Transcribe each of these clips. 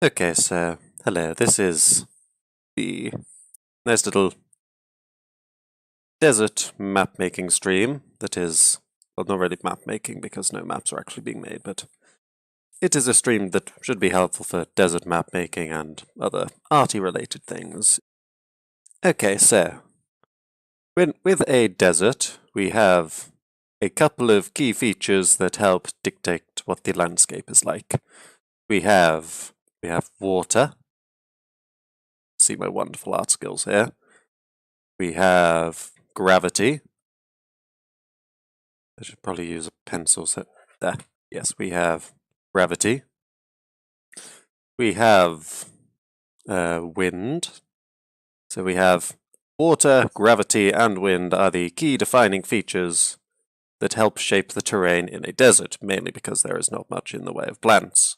Okay, so hello, this is the nice little desert map making stream that is, well, not really map making because no maps are actually being made, but it is a stream that should be helpful for desert map making and other arty related things. Okay, so with a desert, we have a couple of key features that help dictate what the landscape is like. We have water. See my wonderful art skills here. We have gravity. I should probably use a pencil so there. Yes, we have gravity. We have wind. So we have water, gravity, and wind are the key defining features that help shape the terrain in a desert, mainly because there is not much in the way of plants.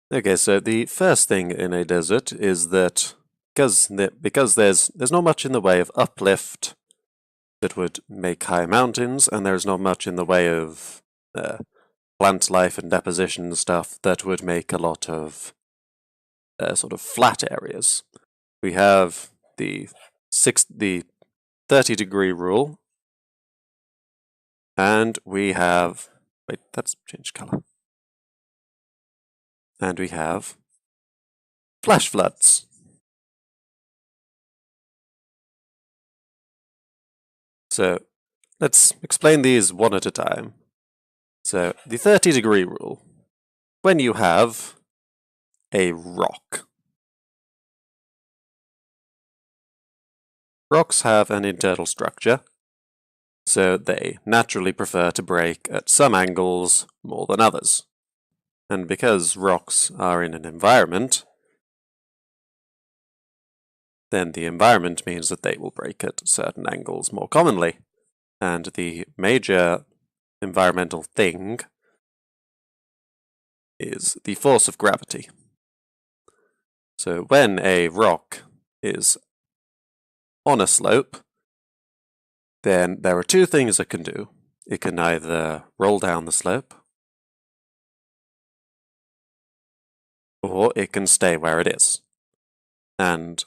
Okay, so the first thing in a desert is that because there's not much in the way of uplift that would make high mountains, and there's not much in the way of plant life and deposition and stuff that would make a lot of sort of flat areas. We have the 30-degree rule, and we have that's changed color, and we have flash floods. So let's explain these one at a time. So the 30-degree rule. When you have a rock. Rocks have an internal structure, so they naturally prefer to break at some angles more than others. And because rocks are in an environment, then the environment means that they will break at certain angles more commonly. And the major environmental thing is the force of gravity. So when a rock is on a slope, then there are two things it can do. It can either roll down the slope, or it can stay where it is. And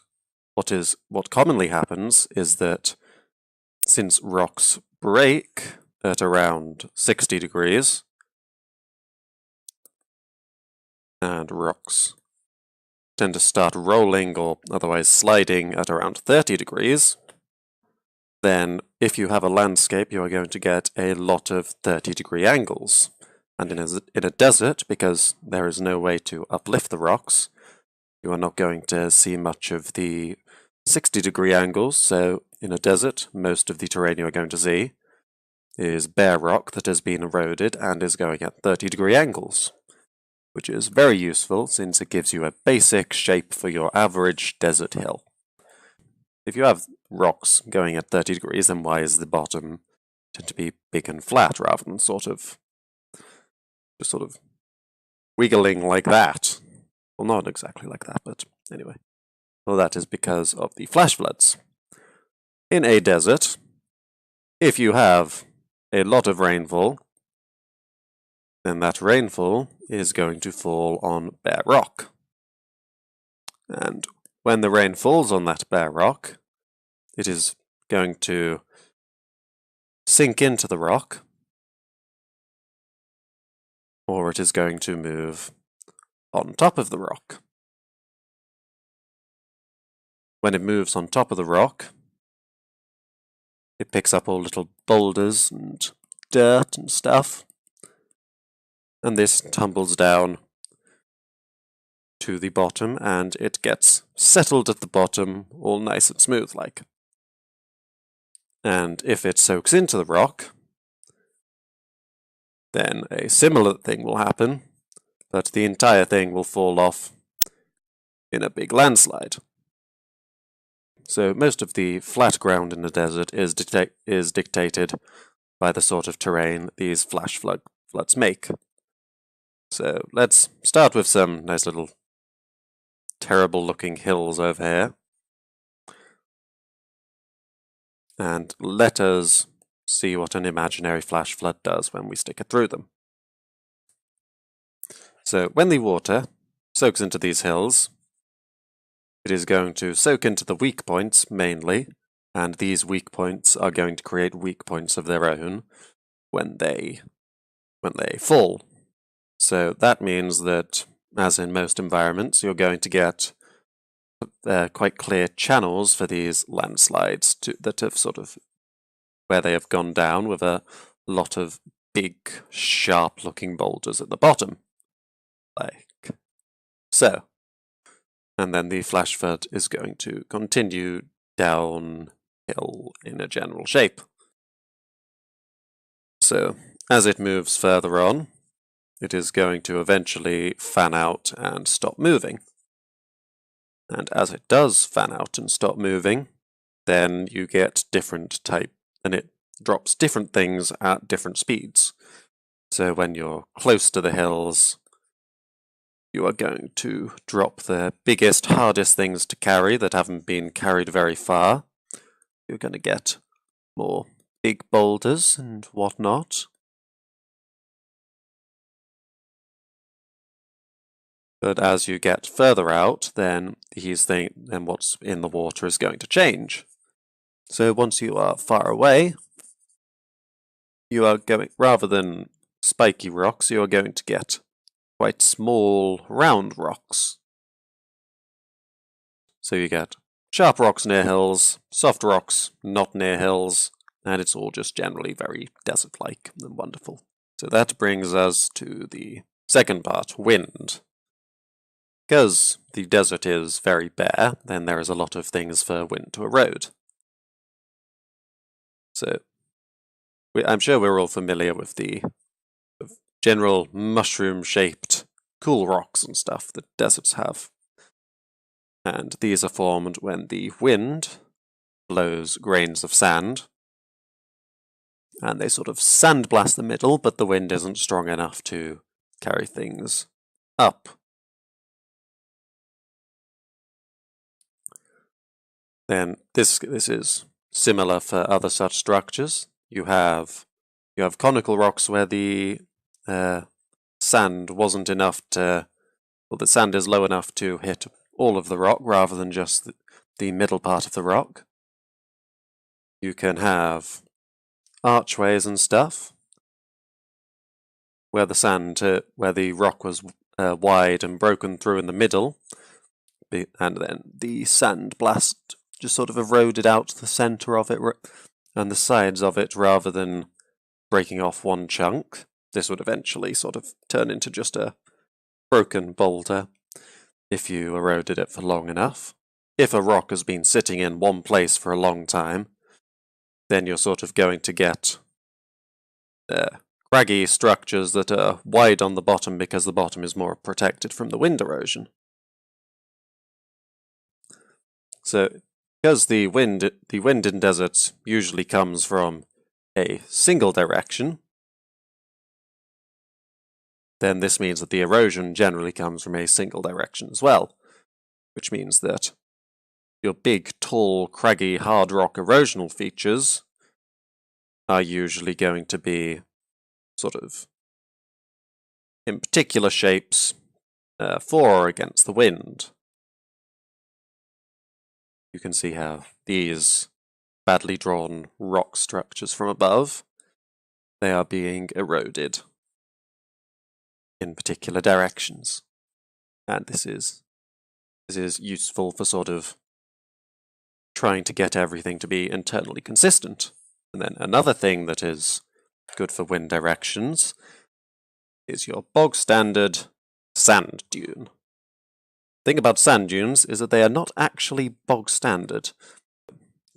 what commonly happens is that since rocks break at around 60 degrees, and rocks tend to start rolling or otherwise sliding at around 30 degrees, then if you have a landscape, you are going to get a lot of 30-degree angles. And in a desert, because there is no way to uplift the rocks, you are not going to see much of the 60-degree angles. So in a desert, most of the terrain you are going to see is bare rock that has been eroded and is going at 30-degree angles, which is very useful since it gives you a basic shape for your average desert hill. If you have rocks going at 30 degrees, then why is the bottom tend to be big and flat rather than sort of wiggling like that? Well, not exactly like that, but anyway. Well, that is because of the flash floods. In a desert, if you have a lot of rainfall, then that rainfall is going to fall on bare rock. And when the rain falls on that bare rock, it is going to sink into the rock, or it is going to move on top of the rock. When it moves on top of the rock, it picks up all little boulders and dirt and stuff, and this tumbles down to the bottom, and it gets settled at the bottom all nice and smooth like. And if it soaks into the rock, then a similar thing will happen, but the entire thing will fall off in a big landslide. So most of the flat ground in the desert is dictated by the sort of terrain these flash floods make. So let's start with some nice little terrible looking hills over here. And let us see what an imaginary flash flood does when we stick it through them. So when the water soaks into these hills, it is going to soak into the weak points mainly, and these weak points are going to create weak points of their own when they fall. So that means that, as in most environments, you're going to get quite clear channels for these landslides that have where they have gone down with a lot of big, sharp-looking boulders at the bottom, like so. And then the flash flood is going to continue downhill in a general shape. So, as it moves further on, it is going to eventually fan out and stop moving. And as it does fan out and stop moving, then you get and it drops different things at different speeds. So when you're close to the hills, you are going to drop the biggest, hardest things to carry that haven't been carried very far. You're going to get more big boulders and whatnot. But as you get further out, then what's in the water is going to change. So once you are far away, you are going, rather than spiky rocks, you are going to get quite small, round rocks. So you get sharp rocks near hills, soft rocks not near hills, and it's all just generally very desert-like and wonderful. So that brings us to the second part, wind. Because the desert is very bare, then there is a lot of things for wind to erode. So I'm sure we're all familiar with the general mushroom-shaped cool rocks and stuff that deserts have. And these are formed when the wind blows grains of sand, and they sort of sandblast the middle, but the wind isn't strong enough to carry things up. Then this is similar for other such structures. You have conical rocks where the sand wasn't enough the sand is low enough to hit all of the rock rather than just the middle part of the rock. You can have archways and stuff where the rock was wide and broken through in the middle, and then the sand blast just sort of eroded out the center of it and the sides of it rather than breaking off one chunk. This would eventually sort of turn into just a broken boulder if you eroded it for long enough. If a rock has been sitting in one place for a long time, then you're sort of going to get craggy structures that are wide on the bottom because the bottom is more protected from the wind erosion. So, because the wind in deserts usually comes from a single direction, then this means that the erosion generally comes from a single direction as well, which means that your big, tall, craggy, hard rock erosional features are usually going to be sort of in particular shapes for or against the wind. You can see how these badly drawn rock structures from above, they are being eroded in particular directions. And this is useful for sort of trying to get everything to be internally consistent. And then another thing that is good for wind directions is your bog-standard sand dune. The thing about sand dunes is that they are not actually bog-standard.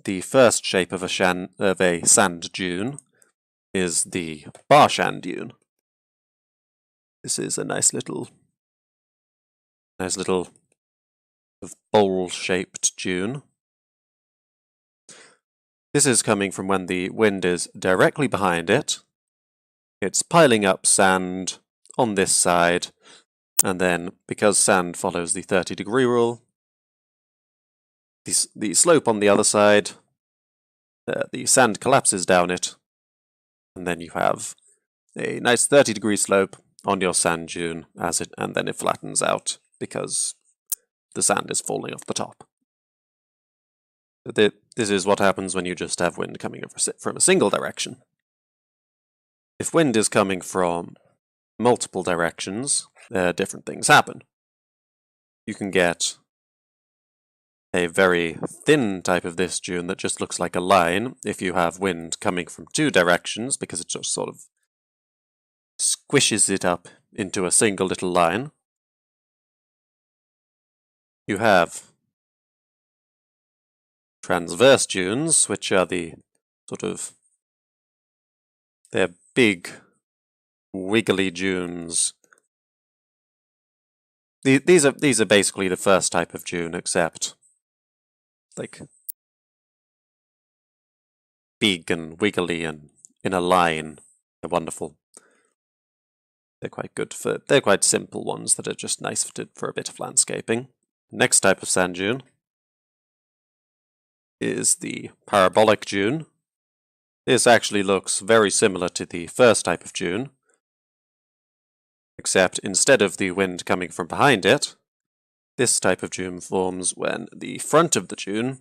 The first shape of a sand dune is the bar sand dune. This is a nice little bowl-shaped dune. This is coming from when the wind is directly behind it. It's piling up sand on this side, and then because sand follows the 30-degree rule, the slope on the other side, the sand collapses down it, and then you have a nice 30-degree slope on your sand dune and then it flattens out because the sand is falling off the top. This is what happens when you just have wind coming from a single direction. If wind is coming from multiple directions, different things happen. You can get a very thin type of this dune that just looks like a line if you have wind coming from two directions, because it just sort of squishes it up into a single little line. You have transverse dunes, which are the they're big, wiggly dunes. These are basically the first type of dune, except like big and wiggly and in a line. They're wonderful. They're quite good they're quite simple ones that are just nice for a bit of landscaping. Next type of sand dune is the parabolic dune. This actually looks very similar to the first type of dune, except instead of the wind coming from behind it, this type of dune forms when the front of the dune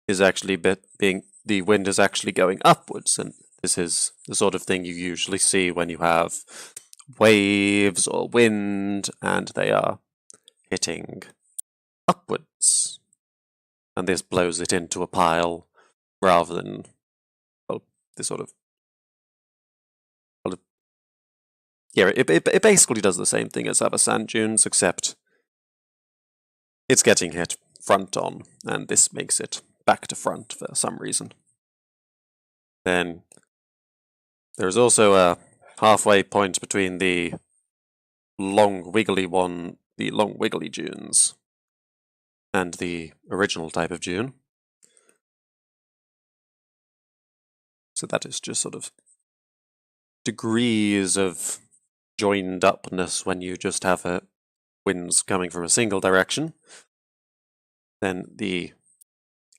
is actually the wind is actually going upwards, and this is the sort of thing you usually see when you have waves or wind and they are hitting upwards, and this blows it into a pile rather than, well, this sort of, yeah, it basically does the same thing as other sand dunes, except it's getting hit front on, and this makes it back to front for some reason. Then there's also a halfway point between the long wiggly dunes and the original type of dune. So that is just sort of degrees of joined upness when you just have winds coming from a single direction. Then the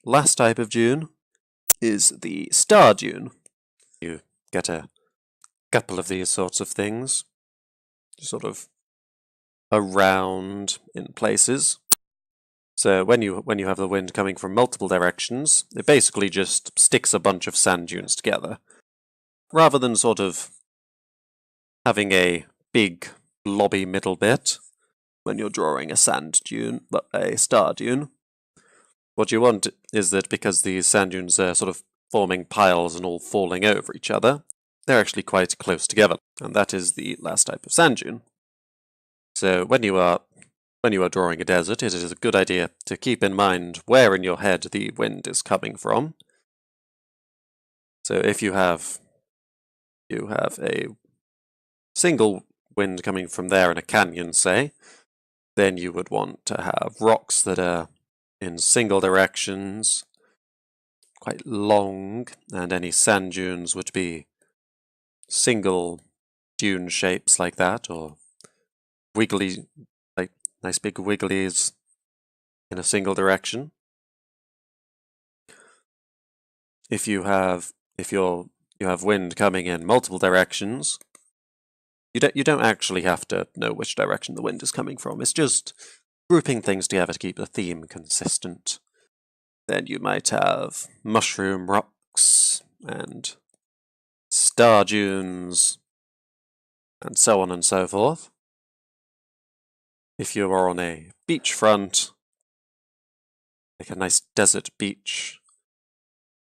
last type of dune is the star dune. You get a couple of these sorts of things, sort of around in places. So when you have the wind coming from multiple directions, it basically just sticks a bunch of sand dunes together, rather than sort of having a big blobby middle bit when you're drawing a sand dune, but a star dune. What you want is that because these sand dunes are sort of forming piles and all falling over each other, they're actually quite close together, and that is the last type of sand dune. So when you are drawing a desert, it is a good idea to keep in mind where in your head the wind is coming from. So if you have a single wind coming from there in a canyon, say, then you would want to have rocks that are in single directions, quite long, and any sand dunes would be single dune shapes like that, or wiggly, like nice big wigglies in a single direction. If you have wind coming in multiple directions, you don't actually have to know which direction the wind is coming from. It's just grouping things together to keep the theme consistent. Then you might have mushroom rocks and star dunes and so on and so forth. If you are on a beachfront, like a nice desert beach,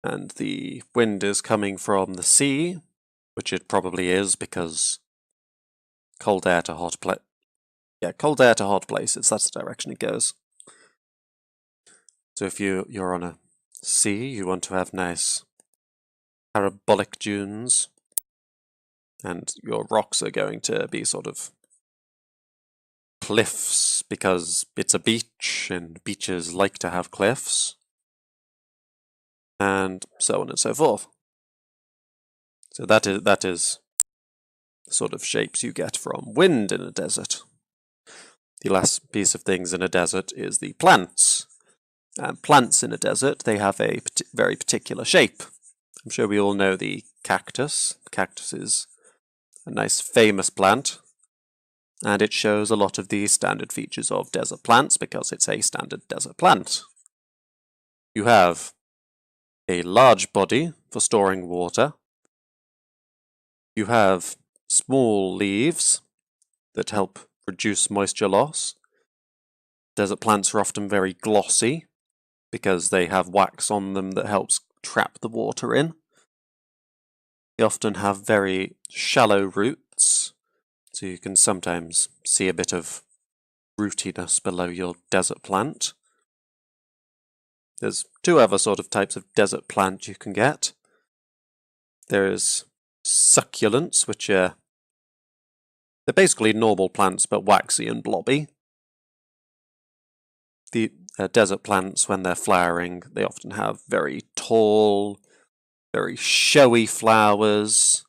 and the wind is coming from the sea, which it probably is because cold air to hot places, that's the direction it goes. So if you're on a sea, you want to have nice parabolic dunes, and your rocks are going to be sort of cliffs because it's a beach and beaches like to have cliffs, and so on and so forth. So that is the sort of shapes you get from wind in a desert. The last piece of things in a desert is the plants. And plants in a desert, they have a very particular shape. I'm sure we all know the cactus. The cactus is a nice famous plant. and it shows a lot of the standard features of desert plants because it's a standard desert plant. You have a large body for storing water. You have small leaves that help reduce moisture loss. Desert plants are often very glossy because they have wax on them that helps trap the water in. They often have very shallow roots, so you can sometimes see a bit of rootiness below your desert plant. There's two other sort of types of desert plant you can get. There's succulents, which they're basically normal plants but waxy and blobby. The desert plants, when they're flowering, they often have very tall, very showy flowers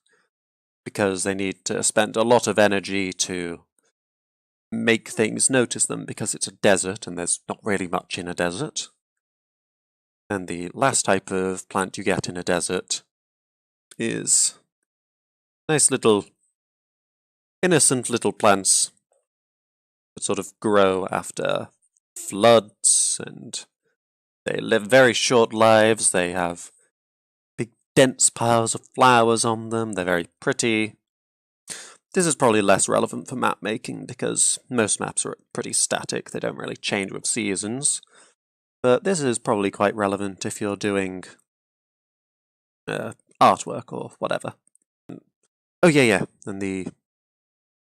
because they need to spend a lot of energy to make things notice them because it's a desert and there's not really much in a desert. And the last type of plant you get in a desert is nice little innocent little plants that sort of grow after floods, and they live very short lives. They have big dense piles of flowers on them. They're very pretty. This is probably less relevant for map making because most maps are pretty static. They don't really change with seasons. But this is probably quite relevant if you're doing artwork or whatever. Oh yeah, and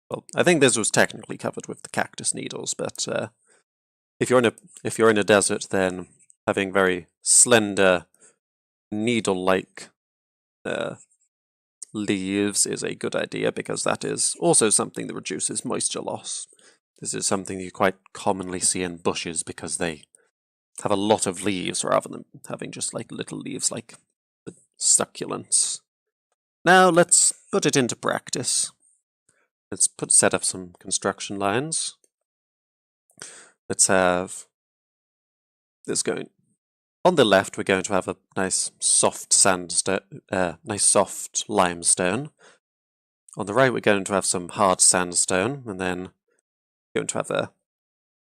well, I think this was technically covered with the cactus needles, but if you're in a desert, then having very slender, needle-like leaves is a good idea because that is also something that reduces moisture loss. This is something you quite commonly see in bushes because they have a lot of leaves rather than having just like little leaves like the succulents. Now let's put it into practice. Let's set up some construction lines. Let's have this going. On the left, we're going to have a nice soft sandstone, nice soft limestone. On the right, we're going to have some hard sandstone, and then we're going to have a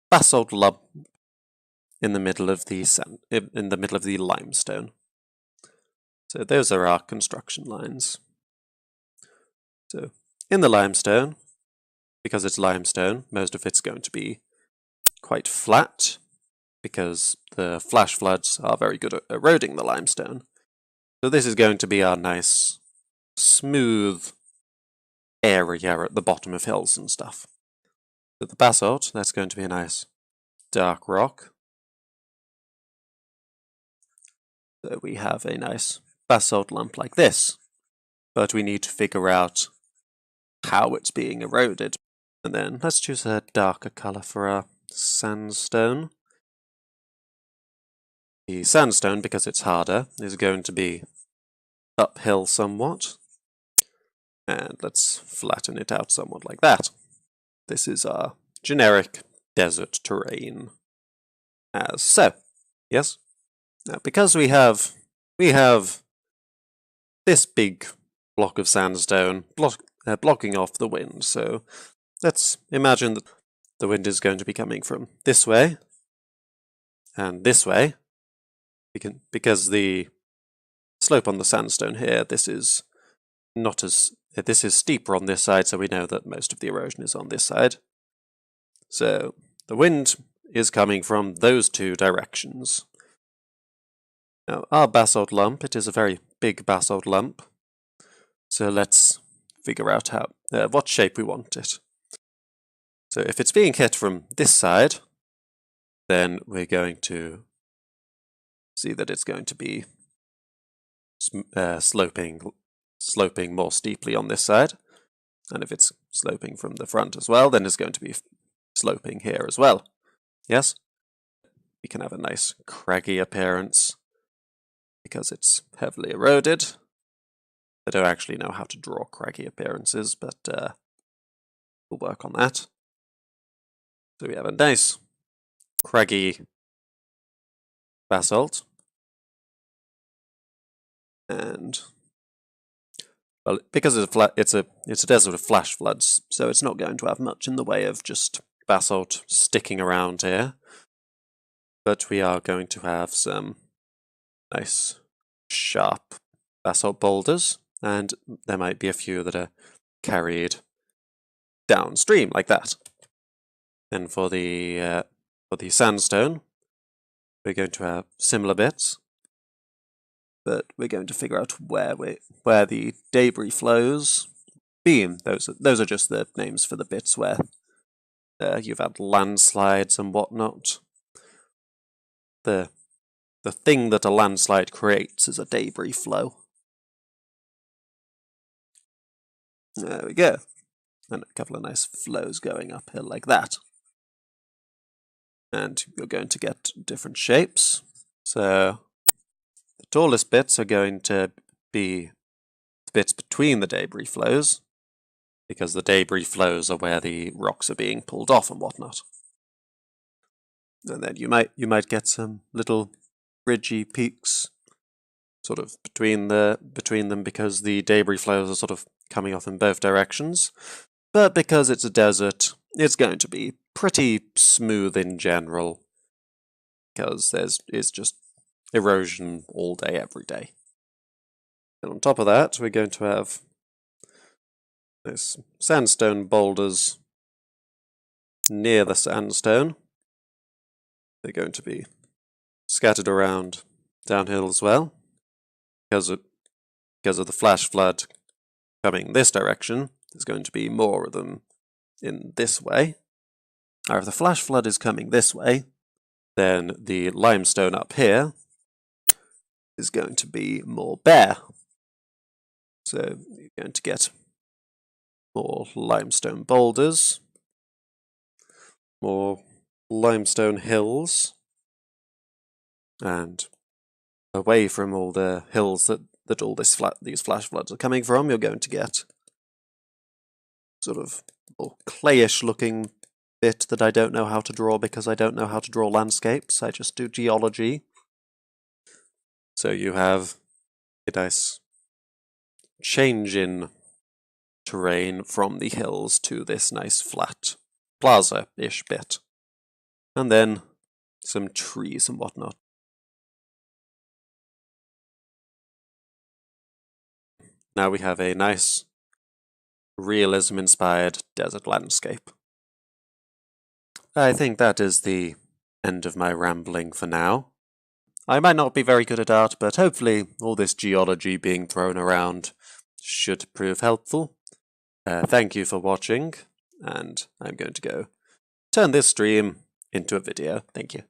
basalt lump in the middle of the limestone. So those are our construction lines. So in the limestone, because it's limestone, most of it's going to be quite flat because the flash floods are very good at eroding the limestone. So this is going to be our nice smooth area at the bottom of hills and stuff. So the basalt, that's going to be a nice dark rock. So we have a nice basalt lump like this, but we need to figure out how it's being eroded. And then let's choose a darker colour for our sandstone. The sandstone, because it's harder, is going to be uphill somewhat. And let's flatten it out somewhat like that. This is our generic desert terrain. As so. Yes? Now, because we have this big block of sandstone blocking off the wind, so let's imagine that the wind is going to be coming from this way and this way. Because the slope on the sandstone here, this is steeper on this side, so we know that most of the erosion is on this side. So the wind is coming from those two directions. Now, our basalt lump, it is a very big basalt lump, so let's figure out what shape we want it. So if it's being hit from this side, then we're going to see that it's going to be sloping more steeply on this side. And if it's sloping from the front as well, then it's going to be sloping here as well. Yes? We can have a nice craggy appearance because it's heavily eroded. I don't actually know how to draw craggy appearances, but we'll work on that. So we have a nice craggy basalt. And Well, because it's a desert of flash floods, so it's not going to have much in the way of just basalt sticking around here. But we are going to have some nice sharp basalt boulders, and there might be a few that are carried downstream like that. And for the sandstone, we're going to have similar bits, but we're going to figure out where the debris flows be. Those are just the names for the bits where you've had landslides and whatnot. The thing that a landslide creates is a debris flow. There we go. And a couple of nice flows going uphill like that. And you're going to get different shapes. So the tallest bits are going to be the bits between the debris flows, because the debris flows are where the rocks are being pulled off and whatnot. And then you might get some little ridgy peaks sort of between them, because the debris flows are sort of coming off in both directions. But because it's a desert, it's going to be pretty smooth in general, because it's just erosion all day, every day. And on top of that, we're going to have those sandstone boulders near the sandstone. They're going to be scattered around downhill as well, because of the flash flood coming this direction. There's going to be more of them in this way. Now, if the flash flood is coming this way, then the limestone up here is going to be more bare. So you're going to get more limestone boulders, more limestone hills, and away from all the hills that all these flash floods are coming from, you're going to get sort of more clayish looking bit that I don't know how to draw, because I don't know how to draw landscapes. I just do geology. So you have a nice change in terrain from the hills to this nice flat plaza-ish bit. And then some trees and whatnot. Now we have a nice realism-inspired desert landscape. I think that is the end of my rambling for now. I might not be very good at art, but hopefully all this geology being thrown around should prove helpful. Thank you for watching, and I'm going to go turn this stream into a video. Thank you.